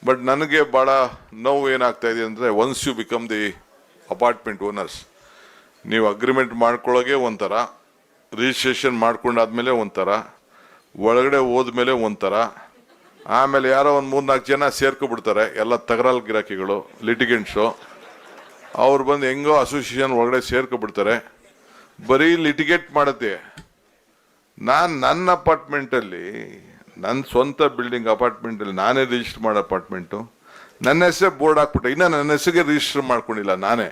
But ನನಗೆ ಭಾಳ ನೋವು ಏನಾಗ್ತಾ ಇದೆ ಅಂದರೆ once you become the apartment owners, ನೀವು ಅಗ್ರಿಮೆಂಟ್ ಮಾಡ್ಕೊಳ್ಳೋಗೆ ಒಂಥರ, ರಿಜಿಸ್ಟ್ರೇಷನ್ ಮಾಡ್ಕೊಂಡಾದ್ಮೇಲೆ ಒಂಥರ, ಒಳಗಡೆ ಹೋದ್ಮೇಲೆ ಒಂಥರ, ಆಮೇಲೆ ಯಾರೋ ಒಂದು 3-4 ಜನ ಸೇರ್ಕೊಬಿಡ್ತಾರೆ, ಎಲ್ಲ ತಗರಾಲ್ ಗಿರಾಕಿಗಳು, ಲಿಟಿಗೆಂಟ್ಸು. ಅವ್ರು ಬಂದು ಹೆಂಗೋ ಅಸೋಸಿಯೇಷನ್ ಒಳಗಡೆ ಸೇರ್ಕೊಬಿಡ್ತಾರೆ, ಬರೀ ಲಿಟಿಗೇಟ್ ಮಾಡುತ್ತೆ. ನನ್ನ ಅಪಾರ್ಟ್ಮೆಂಟಲ್ಲಿ, ನನ್ನ ಸ್ವಂತ ಬಿಲ್ಡಿಂಗ್ ಅಪಾರ್ಟ್ಮೆಂಟಲ್ಲಿ ನಾನೇ ರಿಜಿಸ್ಟರ್ ಮಾಡೋ ಅಪಾರ್ಟ್ಮೆಂಟು, ನನ್ನ ಹೆಸರೇ ಬೋರ್ಡ್ ಹಾಕ್ಬಿಟ್ಟೆ. ಇನ್ನು ನನ್ನ ಹೆಸರಿಗೆ ರಿಜಿಸ್ಟರ್ ಮಾಡ್ಕೊಂಡಿಲ್ಲ ನಾನೇ,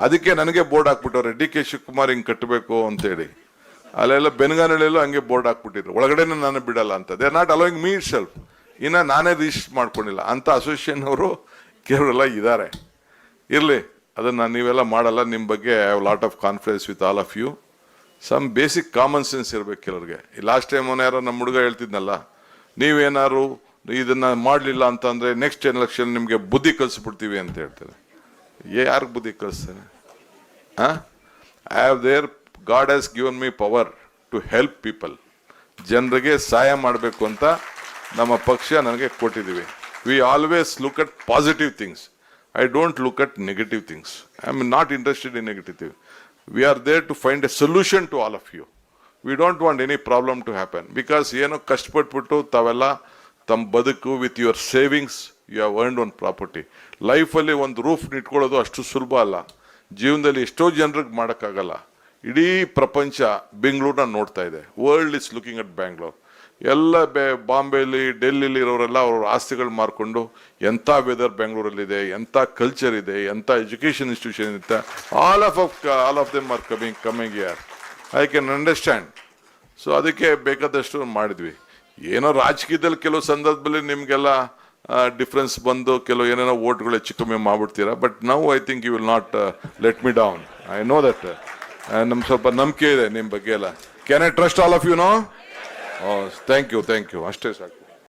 ಅದಕ್ಕೆ ನನಗೆ ಬೋರ್ಡ್ ಹಾಕ್ಬಿಟ್ಟವ್ರೆ, ಡಿ ಕೆ ಶಿವಕುಮಾರ್ ಹಿಂಗೆ ಕಟ್ಟಬೇಕು ಅಂತೇಳಿ. ಅಲ್ಲೆಲ್ಲ ಬೆನಗಾನಹಳ್ಳಿಯಲ್ಲೂ ಹಂಗೆ ಬೋರ್ಡ್ ಹಾಕ್ಬಿಟ್ಟಿದ್ರು, ಒಳಗಡೆನೇ ನಾನು ಬಿಡಲ್ಲ ಅಂತ. They are not allowing me self. ಇನ್ನು ನಾನೇ ರಿಜಿಸ್ಟರ್ ಮಾಡ್ಕೊಂಡಿಲ್ಲ ಅಂತ ಅಸೋಸಿಯೇಷನ್ ಅವರು ಕೆಲವರೆಲ್ಲ ಇದ್ದಾರೆ. ಇರಲಿ, ಅದನ್ನು ನೀವೆಲ್ಲ ಮಾಡಲ್ಲ. ನಿಮ್ಮ ಬಗ್ಗೆ I have lot of confidence with all of you. Some basic common sense ಇರಬೇಕು ಕೆಲವ್ರಿಗೆ. ಲಾಸ್ಟ್ ಟೈಮ್ ಯಾರೋ ನಮ್ಮ ಹುಡುಗ ಹೇಳ್ತಿದ್ನಲ್ಲ, ನೀವೇನಾದ್ರು ಇದನ್ನು ಮಾಡಲಿಲ್ಲ ಅಂತಂದರೆ ನೆಕ್ಸ್ಟ್ ಎಲೆಕ್ಷನ್ ನಿಮಗೆ ಬುದ್ಧಿ ಕಲಿಸ್ಬಿಡ್ತೀವಿ ಅಂತ ಹೇಳ್ತಾರೆ. ಯಾರಿಗೆ ಬುದ್ಧಿ ಕಲಿಸ್ತಾನೆ? I have there, God has given me power to help people. ಜನರಿಗೆ ಸಹಾಯ ಮಾಡಬೇಕು ಅಂತ ನಮ್ಮ ಪಕ್ಷ ನನಗೆ ಕೊಟ್ಟಿದ್ದೀವಿ. We always look at positive things. I don't look at negative things. I am not interested in negative. We are there to find a solution to all of you. We don't want any problem to happen, because ಏನೋ ಕಷ್ಟಪಟ್ಬಿಟ್ಟು ತಾವೆಲ್ಲ ತಮ್ಮ ಬದುಕು with your savings you have earned one property. ಲೈಫಲ್ಲಿ ಒಂದು roof ಇಟ್ಕೊಳ್ಳೋದು ಅಷ್ಟು ಸುಲಭ ಅಲ್ಲ. ಜೀವನದಲ್ಲಿ ಎಷ್ಟೋ ಜನರಿಗೆ ಮಾಡೋಕ್ಕಾಗಲ್ಲ. ಇಡೀ ಪ್ರಪಂಚ ಬೆಂಗಳೂರನ್ನ ನೋಡ್ತಾ ಇದೆ. World is looking at Bangalore. ಎಲ್ಲ ಬಾಂಬೆಲಿ, ಡೆಲ್ಲಿಲಿ ಇರೋರೆಲ್ಲ ಅವ್ರ ಆಸ್ತಿಗಳು ಮಾರ್ಕೊಂಡು ಎಂಥ ವೆದರ್ ಬೆಂಗಳೂರಲ್ಲಿದೆ, ಎಂಥ ಕಲ್ಚರ್ ಇದೆ, ಎಂಥ ಎಜುಕೇಷನ್ ಇನ್ಸ್ಟಿಟ್ಯೂಷನ್ ಇರುತ್ತೆ. All of them are coming here. I can understand. So ಅದಕ್ಕೆ ಬೇಕಾದಷ್ಟು ಮಾಡಿದ್ವಿ. ಏನೋ ರಾಜಕೀಯದಲ್ಲಿ ಕೆಲವು ಸಂದರ್ಭದಲ್ಲಿ ನಿಮಗೆಲ್ಲ ಡಿಫ್ರೆನ್ಸ್ ಬಂದು ಕೆಲವು ಏನೇನೋ ಓಟ್ಗಳು ಹೆಚ್ಚು ಕಮ್ಮಿ ಮಾಡ್ಬಿಡ್ತೀರಾ. But now I think you will not let me down. I know that. ನಮ್ಗೆ ಸ್ವಲ್ಪ ನಂಬಿಕೆ ಇದೆ ನಿಮ್ಮ ಬಗ್ಗೆ ಎಲ್ಲ. Can I trust all of you know? Thank you, ಅಷ್ಟೇ ಸಾಕು.